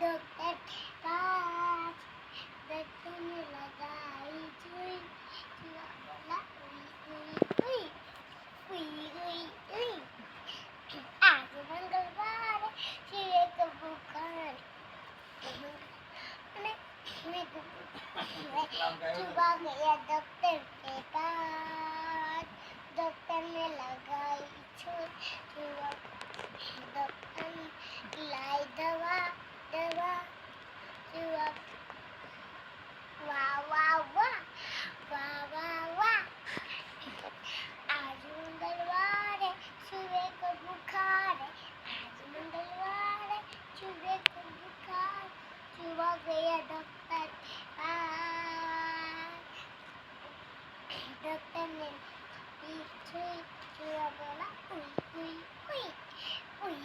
doctor पास doctor ने लगाई सुई सुआ बोला उई उई उई उई उई आज मंगलवार है शिवे को बुखार मैं सुबह गया डॉक्टर के पास डॉक्टर ने लगाई सुई सुआ डॉक्टर लाई दवा दवा सुआ वाह वाह वाह वाह वाह वाह आज मंगलवार है सुबह को बुखार है आज मंगलवार है सुबह को बुखार सुबह गया डॉक्टर डॉक्टर ने सुई सुआ बोला उई उई उई उई